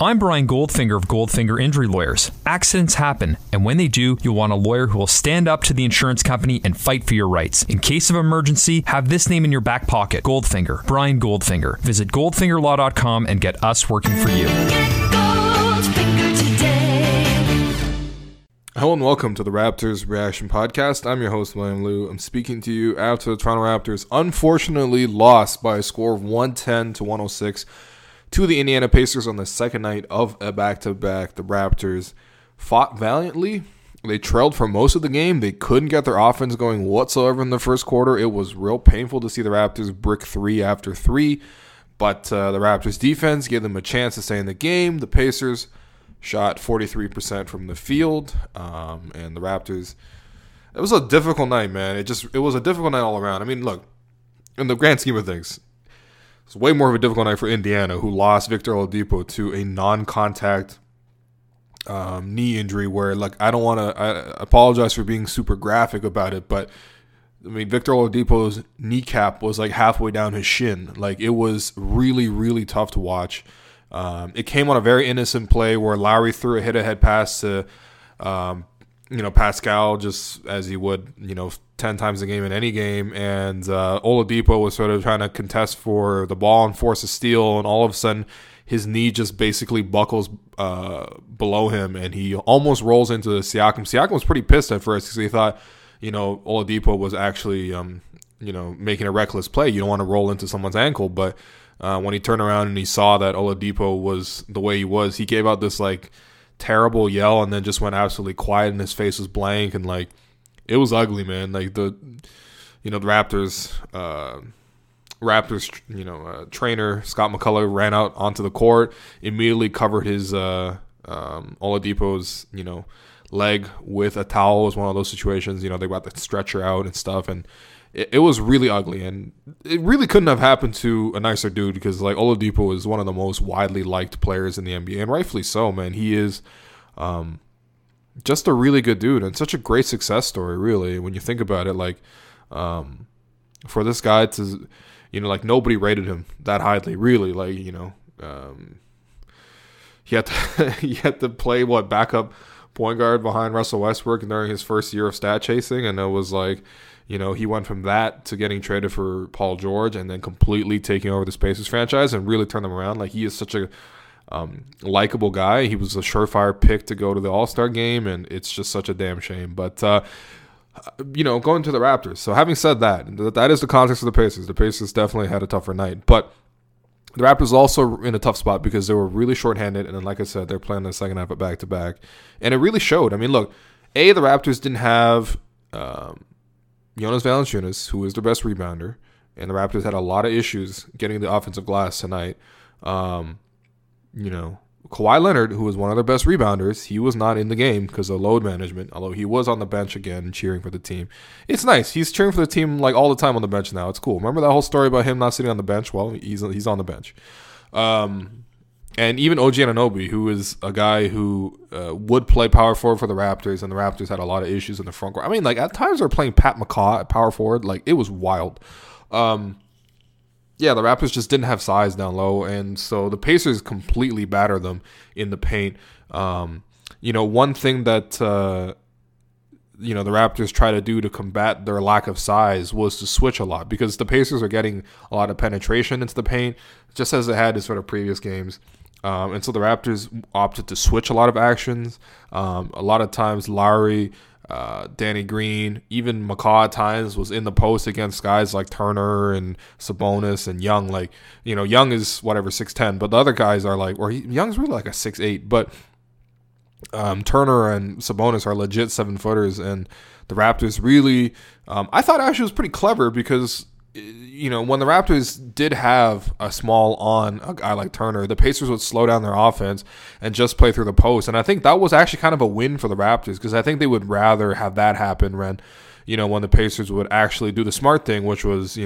I'm Brian Goldfinger of Goldfinger Injury Lawyers. Accidents happen, and when they do, you'll want a lawyer who will stand up to the insurance company and fight for your rights. In case of emergency, have this name in your back pocket. Goldfinger. Brian Goldfinger. Visit goldfingerlaw.com and get us working for you. Hello and welcome to the Raptors Reaction Podcast. I'm your host, William Liu. I'm speaking to you after the Toronto Raptors unfortunately lost by a score of 110 to 106 to the Indiana Pacers on the second night of a back-to-back. The Raptors fought valiantly. They trailed for most of the game. They couldn't get their offense going whatsoever in the first quarter. It was real painful to see the Raptors brick three after three, but the Raptors defense gave them a chance to stay in the game. The Pacers shot 43% from the field, and the Raptors, it was a difficult night, man. It was a difficult night all around. I mean, look, in the grand scheme of things, it's way more of a difficult night for Indiana, who lost Victor Oladipo to a non-contact knee injury where, like, I apologize for being super graphic about it, but I mean, Victor Oladipo's kneecap was like halfway down his shin. Like, it was really, really tough to watch. It came on a very innocent play where Lowry threw a hit-ahead pass to, Pascal, just as he would, 10 times a game in any game. And Oladipo was sort of trying to contest for the ball and force a steal. And all of a sudden, his knee just basically buckles below him. And he almost rolls into Siakam. Siakam was pretty pissed at first because he thought, Oladipo was actually, making a reckless play. You don't want to roll into someone's ankle. But when he turned around and he saw that Oladipo was the way he was, he gave out this, like, terrible yell and then just went absolutely quiet and his face was blank and, like, it was ugly, man. Like, the Raptors trainer Scott McCullough ran out onto the court, immediately covered his Oladipo's leg with a towel. It was one of those situations. They got the stretcher out and stuff, and it was really ugly, and it really couldn't have happened to a nicer dude because, like, Oladipo is one of the most widely liked players in the NBA, and rightfully so, man. He is just a really good dude and such a great success story, really, when you think about it. Like, for this guy to, like, nobody rated him that highly, really. Like, he had to play backup point guard behind Russell Westbrook during his first year of stat chasing, and it was like, he went from that to getting traded for Paul George and then completely taking over the Pacers franchise and really turn them around. Like, he is such a likable guy. He was a surefire pick to go to the All-Star game, and it's just such a damn shame. But, going to the Raptors. So having said that is the context of the Pacers. The Pacers definitely had a tougher night. But the Raptors also in a tough spot because they were really shorthanded, and then, like I said, they're playing the second half of back-to-back. And it really showed. I mean, look, the Raptors didn't have Jonas Valanciunas, who is their best rebounder, and the Raptors had a lot of issues getting the offensive glass tonight. Kawhi Leonard, who was one of their best rebounders, he was not in the game because of load management, although he was on the bench again cheering for the team. It's nice. He's cheering for the team, like, all the time on the bench now. It's cool. Remember that whole story about him not sitting on the bench? Well, he's on the bench. And even OG Anunoby, who is a guy who would play power forward for the Raptors, and the Raptors had a lot of issues in the front court. I mean, like, at times they were playing Pat McCaw at power forward. Like, it was wild. The Raptors just didn't have size down low, and so the Pacers completely battered them in the paint. One thing that the Raptors try to do to combat their lack of size was to switch a lot because the Pacers are getting a lot of penetration into the paint, just as they had in sort of previous games. And so the Raptors opted to switch a lot of actions. A lot of times Lowry, Danny Green, even McCaw at times was in the post against guys like Turner and Sabonis and Young. Like, Young is 6'10", but the other guys are like, Young's really like a 6'8", but Turner and Sabonis are legit 7-footers, and the Raptors really, I thought actually was pretty clever because, when the Raptors did have a guy like Turner, the Pacers would slow down their offense and just play through the post. And I think that was actually kind of a win for the Raptors because I think they would rather have that happen when the Pacers would actually do the smart thing, which was,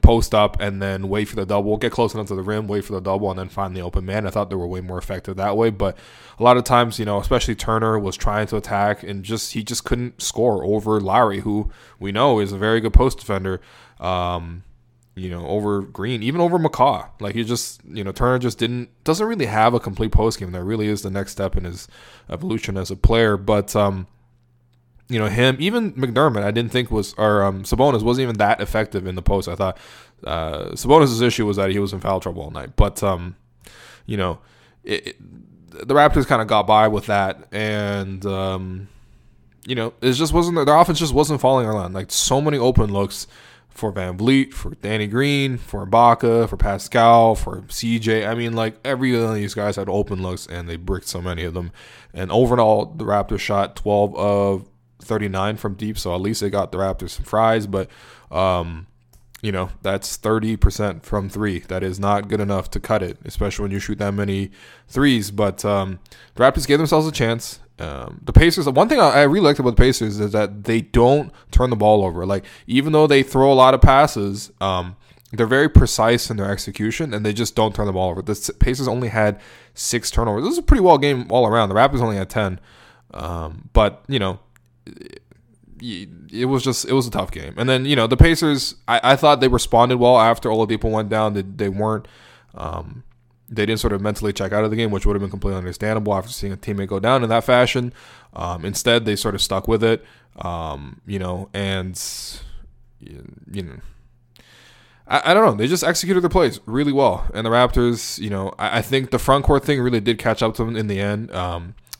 post up and then wait for the double, get close enough to the rim, wait for the double, and then find the open man. I thought they were way more effective that way. But a lot of times, especially Turner was trying to attack and he just couldn't score over Lowry, who we know is a very good post defender. over Green, even over McCaw. Like, Turner just doesn't really have a complete post game. That really is the next step in his evolution as a player. But, him, even McDermott, I didn't think Sabonis wasn't even that effective in the post. I thought Sabonis' issue was that he was in foul trouble all night. But, the Raptors kind of got by with that. And, it just wasn't, their offense just wasn't falling around. Like, so many open looks for Van Vliet, for Danny Green, for Ibaka, for Pascal, for CJ. I mean, like, every one of these guys had open looks, and they bricked so many of them. And overall, the Raptors shot 12 of 39 from deep, so at least they got the Raptors some fries. But, that's 30% from three. That is not good enough to cut it, especially when you shoot that many threes. But the Raptors gave themselves a chance. The Pacers, one thing I really liked about the Pacers is that they don't turn the ball over. Like, even though they throw a lot of passes, they're very precise in their execution, and they just don't turn the ball over. The Pacers only had 6 turnovers. This was a pretty well game all around. The Raptors only had 10. But, it was a tough game. And then, the Pacers, I thought they responded well after Oladipo went down. They weren't... They didn't sort of mentally check out of the game, which would have been completely understandable after seeing a teammate go down in that fashion. Instead, they sort of stuck with it, I don't know. They just executed their plays really well. And the Raptors, I think the front court thing really did catch up to them in the end.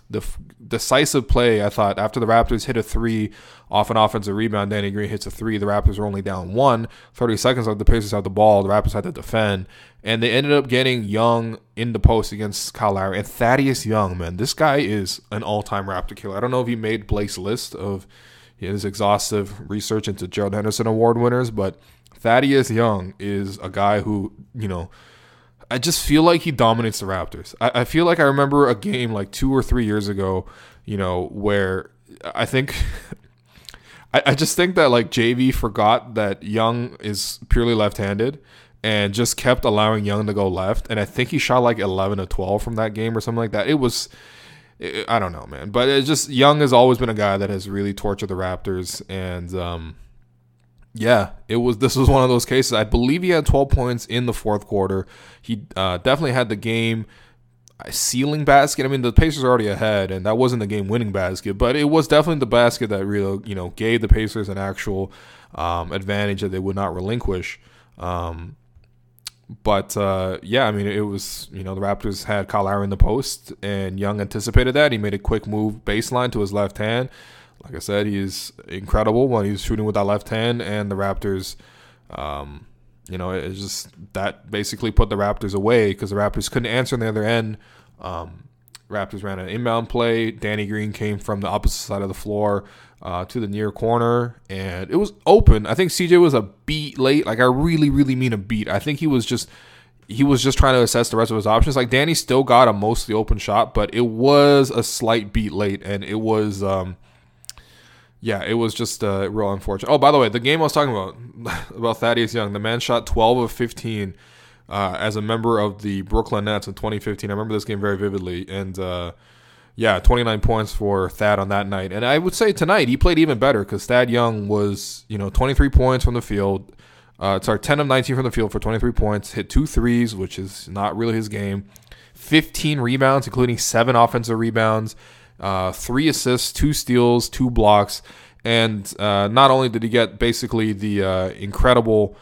The decisive play, I thought, after the Raptors hit a 3 off an offensive rebound, Danny Green hits a 3. The Raptors were only down 1. 30 seconds left, the Pacers had the ball. The Raptors had to defend. And they ended up getting Young in the post against Kyle Lowry. And Thaddeus Young, man, this guy is an all-time Raptor killer. I don't know if he made Blake's list of his exhaustive research into Gerald Henderson Award winners, but Thaddeus Young is a guy who, I just feel like he dominates the Raptors. I feel like I remember a game like 2 or 3 years ago, where I think I just think that like JV forgot that Young is purely left-handed and just kept allowing Young to go left. And I think he shot like 11 of 12 from that game or something like that. I don't know, man. But it's just, Young has always been a guy that has really tortured the Raptors. And, this was one of those cases. I believe he had 12 points in the fourth quarter. He definitely had the game sealing basket. I mean, the Pacers are already ahead, and that wasn't the game-winning basket, but it was definitely the basket that really, gave the Pacers an actual advantage that they would not relinquish. It was, the Raptors had Kyle Lowry in the post, and Young anticipated that. He made a quick move baseline to his left hand. Like I said, he is incredible when he's shooting with that left hand, and the Raptors, it's just that basically put the Raptors away because the Raptors couldn't answer on the other end. Raptors ran an inbound play. Danny Green came from the opposite side of the floor to the near corner, and it was open. I think CJ was a beat late. Like, I really, really mean a beat. I think he was just trying to assess the rest of his options. Like, Danny still got a mostly open shot, but it was a slight beat late, and it was it was just real unfortunate. Oh, by the way, the game I was talking about Thaddeus Young, the man shot 12 of 15 as a member of the Brooklyn Nets in 2015. I remember this game very vividly. And, 29 points for Thad on that night. And I would say tonight he played even better because Thad Young was, 23 points from the field. 10 of 19 from the field for 23 points. Hit 2 threes, which is not really his game. 15 rebounds, including 7 offensive rebounds. 3 assists, 2 steals, 2 blocks, and not only did he get basically the incredibly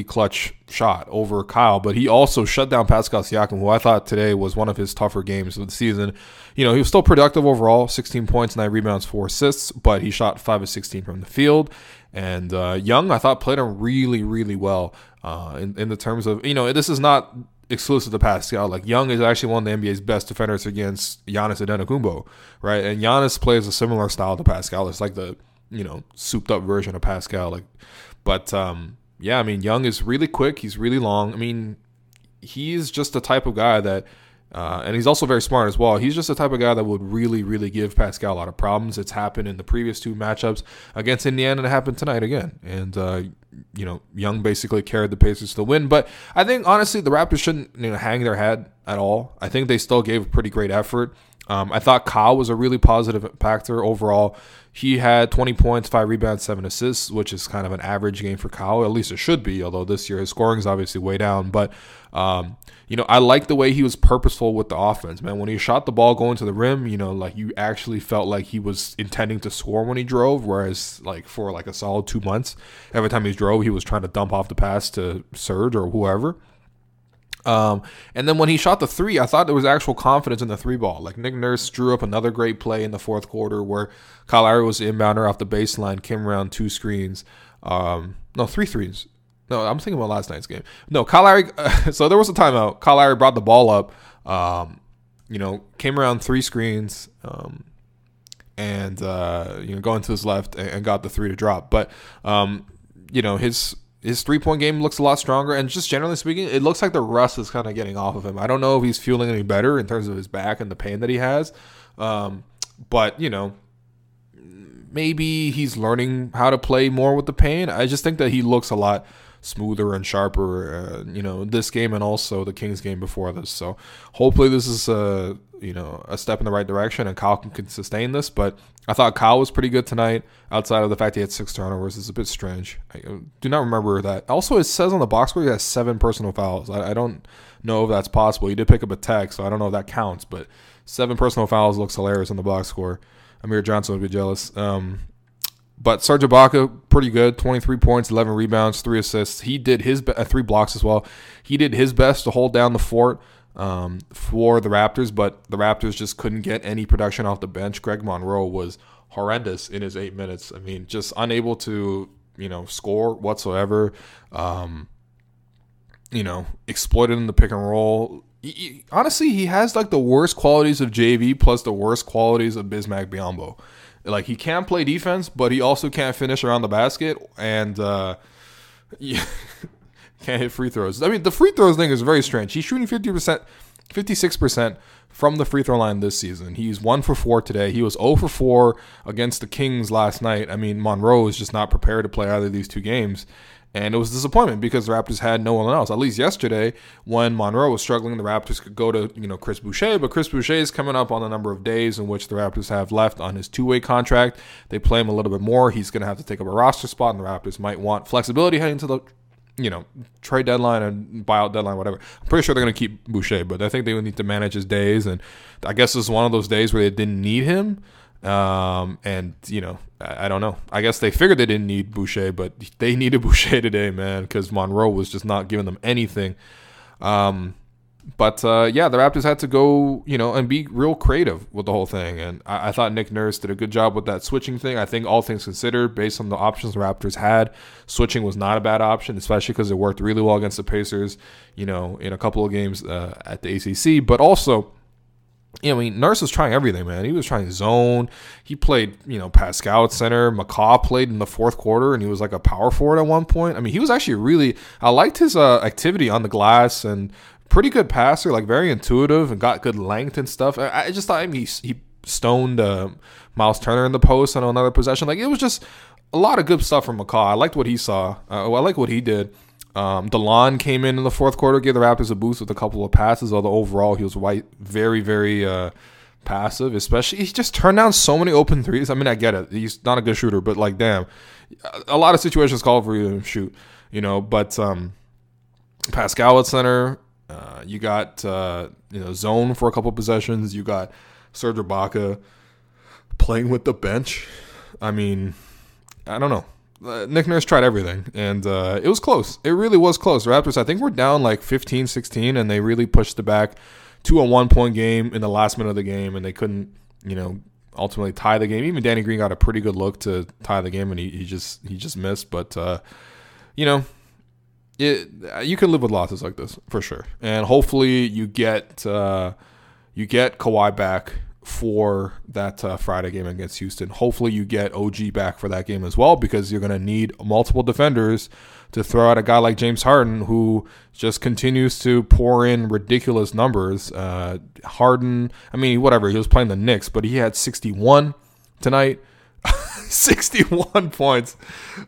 clutch shot over Kyle, but he also shut down Pascal Siakam, who I thought today was one of his tougher games of the season. He was still productive overall, 16 points, 9 rebounds, 4 assists, but he shot 5 of 16 from the field. And Young, I thought, played him really, really well in the terms of, this is not exclusive to Pascal. Like, Young is actually one of the NBA's best defenders against Giannis Antetokounmpo, right? And Giannis plays a similar style to Pascal. It's like the, souped up version of Pascal. Young is really quick. He's really long. I mean, he's just the type of guy that, and he's also very smart as well. He's just the type of guy that would really, really give Pascal a lot of problems. It's happened in the previous 2 matchups against Indiana, and it happened tonight again. And, Young basically carried the Pacers to the win. But I think, honestly, the Raptors shouldn't hang their head at all. I think they still gave a pretty great effort. I thought Kyle was a really positive factor overall. He had 20 points, 5 rebounds, 7 assists, which is kind of an average game for Kyle. At least it should be, although this year his scoring is obviously way down. But, I like the way he was purposeful with the offense, man. When he shot the ball going to the rim, like you actually felt like he was intending to score when he drove, whereas like for like a solid 2 months, every time he drove, he was trying to dump off the pass to Serge or whoever. And then when he shot the three, I thought there was actual confidence in the three ball. Like Nick Nurse drew up another great play in the fourth quarter where Kyle Lowry was the inbounder off the baseline, came around 2 screens. 3 threes. No, I'm thinking about last night's game. No, Kyle Lowry. So there was a timeout. Kyle Lowry brought the ball up, came around 3 screens, and going to his left and got the 3 to drop. But, his 3-point game looks a lot stronger, and just generally speaking, it looks like the rust is kind of getting off of him. I don't know if he's feeling any better in terms of his back and the pain that he has, but maybe he's learning how to play more with the pain. I just think that he looks a lot smoother and sharper, this game and also the Kings game before this. So hopefully this is a step in the right direction and Kyle can sustain this. But I thought Kyle was pretty good tonight outside of the fact he had 6 turnovers. It's a bit strange. I do not remember that. Also, it says on the box score he has 7 personal fouls. I don't know if that's possible. He did pick up a tech, so I don't know if that counts. But 7 personal fouls looks hilarious on the box score. Amir Johnson would be jealous. But Serge Ibaka, pretty good. 23 points, 11 rebounds, 3 assists. He did his 3 blocks as well. He did his best to hold down the fort for the Raptors, but the Raptors just couldn't get any production off the bench. Greg Monroe was horrendous in his 8 minutes. I mean, just unable to, score whatsoever. Exploited in the pick and roll. Honestly, he has like the worst qualities of JV plus the worst qualities of Bismack Biyombo. Like, he can't play defense, but he also can't finish around the basket, and can't hit free throws. I mean, the free throws thing is very strange. He's shooting 56% from the free throw line this season. He's 1 for 4 today. He was 0 for 4 against the Kings last night. I mean, Monroe is just not prepared to play either of these 2 games. And it was a disappointment because the Raptors had no one else. At least yesterday, when Monroe was struggling, the Raptors could go to Chris Boucher. But Chris Boucher is coming up on the number of days in which the Raptors have left on his 2-way contract. They play him a little bit more. He's going to have to take up a roster spot, and the Raptors might want flexibility heading to the trade deadline and buyout deadline, whatever. I'm pretty sure they're going to keep Boucher, but I think they would need to manage his days. And I guess this is one of those days where they didn't need him. I don't know. I guess they figured they didn't need Boucher, but they needed Boucher today, man, because Monroe was just not giving them anything. The Raptors had to go, and be real creative with the whole thing. And I thought Nick Nurse did a good job with that switching thing. I think all things considered, based on the options the Raptors had, switching was not a bad option, especially because it worked really well against the Pacers, in a couple of games at the ACC. But also, Nurse was trying everything, man. He was trying zone. He played, Pascal at center. McCaw played in the fourth quarter, and he was like a power forward at one point. I mean, he was actually I liked his activity on the glass and pretty good passer, like very intuitive and got good length and stuff. I just thought he stoned Miles Turner in the post on another possession. Like, it was just a lot of good stuff from McCaw. I liked what he saw. I like what he did. DeLon came in the fourth quarter, gave the Raptors a boost with a couple of passes, although overall he was very, very passive. Especially, he just turned down so many open threes. I mean, I get it. He's not a good shooter, but like, damn, a lot of situations call for you to shoot, But Pascal at center, you got zone for a couple of possessions. You got Serge Ibaka playing with the bench. I mean, I don't know. Nick Nurse tried everything, and it was close. It really was close. The Raptors, I think, were down like 15-16, and they really pushed it back to a 1-point game in the last minute of the game, and they couldn't, ultimately tie the game. Even Danny Green got a pretty good look to tie the game, and he just missed. But you can live with losses like this for sure, and hopefully you get Kawhi back for that Friday game against Houston. Hopefully you get OG back for that game as well, because you're going to need multiple defenders to throw out a guy like James Harden, who just continues to pour in ridiculous numbers. Harden, I mean, whatever, he was playing the Knicks, but he had 61 tonight. 61 points.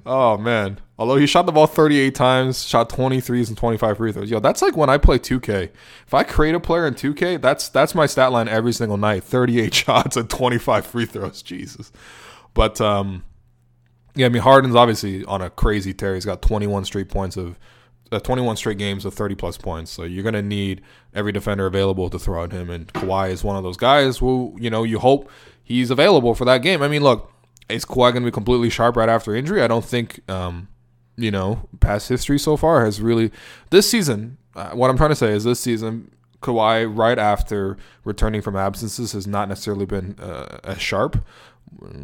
Oh, man. Although he shot the ball 38 times, shot 23s and 25 free throws. Yo, that's like when I play 2K. If I create a player in 2K, that's my stat line every single night. 38 shots and 25 free throws. Jesus. But, yeah, I mean, Harden's obviously on a crazy tear. He's got 21 straight games of 30-plus points. So you're going to need every defender available to throw at him. And Kawhi is one of those guys who, you hope he's available for that game. I mean, look, is Kawhi going to be completely sharp right after injury? I don't think, past history so far has really – this season, what I'm trying to say is this season, Kawhi right after returning from absences has not necessarily been as sharp,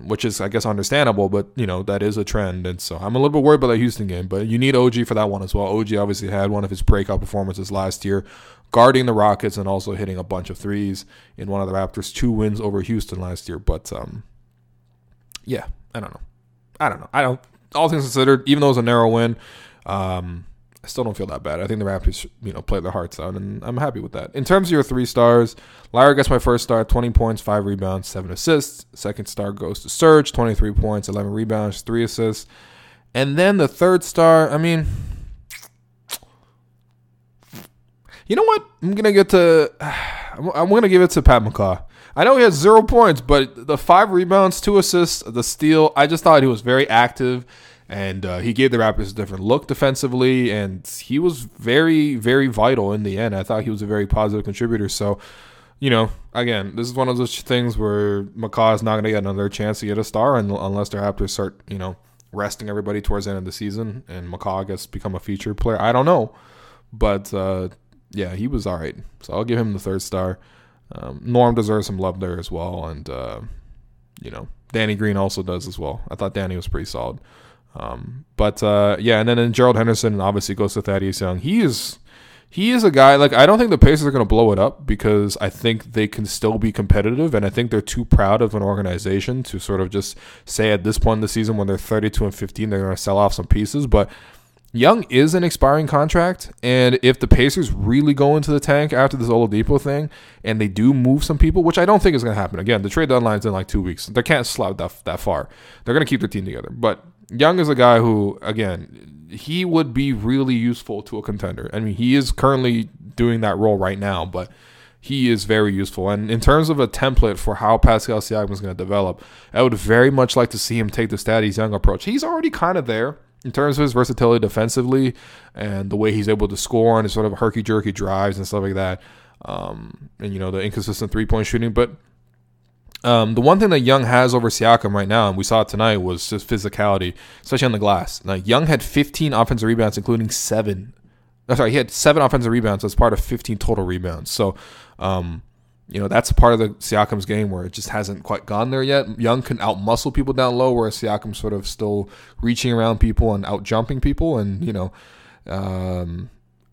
which is, I guess, understandable, but, that is a trend. And so I'm a little bit worried about that Houston game, but you need OG for that one as well. OG obviously had one of his breakout performances last year, guarding the Rockets and also hitting a bunch of threes in one of the Raptors' 2 wins over Houston last year. But, yeah, I don't know. All things considered, even though it was a narrow win, I still don't feel that bad. I think the Raptors, played their hearts out, and I'm happy with that. In terms of your 3 stars, Lowry gets my first star, 20 points, 5 rebounds, 7 assists. Second star goes to Serge, 23 points, 11 rebounds, 3 assists. And then the third star, I mean, you know what? I'm going to give it to Pat McCaw. I know he has 0 points, but the 5 rebounds, 2 assists, the steal, I just thought he was very active. And he gave the Raptors a different look defensively, and he was very, very vital in the end. I thought he was a very positive contributor. So, again, this is one of those things where McCaw is not going to get another chance to get a star unless the Raptors start, resting everybody towards the end of the season and McCaw gets become a featured player. I don't know. But, yeah, he was all right. So I'll give him the third star. Norm deserves some love there as well. And, Danny Green also does as well. I thought Danny was pretty solid. And then Gerald Henderson obviously goes to Thaddeus Young. He is a guy, like, I don't think the Pacers are going to blow it up because I think they can still be competitive, and I think they're too proud of an organization to sort of just say at this point in the season when they're 32-15 they're going to sell off some pieces. But Young is an expiring contract, and if the Pacers really go into the tank after this Oladipo thing and they do move some people, which I don't think is going to happen. Again, the trade deadline's in like 2 weeks. They can't slide that far. They're going to keep their team together. But Young is a guy who, again, he would be really useful to a contender. I mean, he is currently doing that role right now, but he is very useful. And in terms of a template for how Pascal Siakam is going to develop, I would very much like to see him take the Thaddeus Young approach. He's already kind of there in terms of his versatility defensively and the way he's able to score and his sort of herky-jerky drives and stuff like that. And, the inconsistent three-point shooting. But the one thing that Young has over Siakam right now, and we saw it tonight, was just physicality, especially on the glass. Like, Young had 15 offensive rebounds, including 7. He had 7 offensive rebounds as part of 15 total rebounds. So, that's a part of the Siakam's game where it just hasn't quite gone there yet. Young can out-muscle people down low, whereas Siakam's sort of still reaching around people and out-jumping people. And,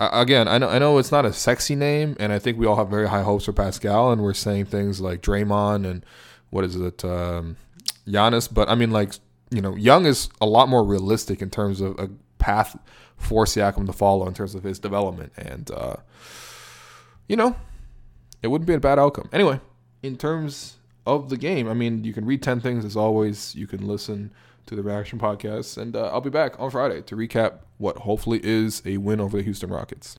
again, I know it's not a sexy name, and I think we all have very high hopes for Pascal, and we're saying things like Draymond and Giannis. But I mean, Young is a lot more realistic in terms of a path for Siakam to follow in terms of his development, and it wouldn't be a bad outcome. Anyway, in terms of the game, I mean, you can read 10 things as always. You can listen to the Reaction Podcast, and I'll be back on Friday to recap what hopefully is a win over the Houston Rockets.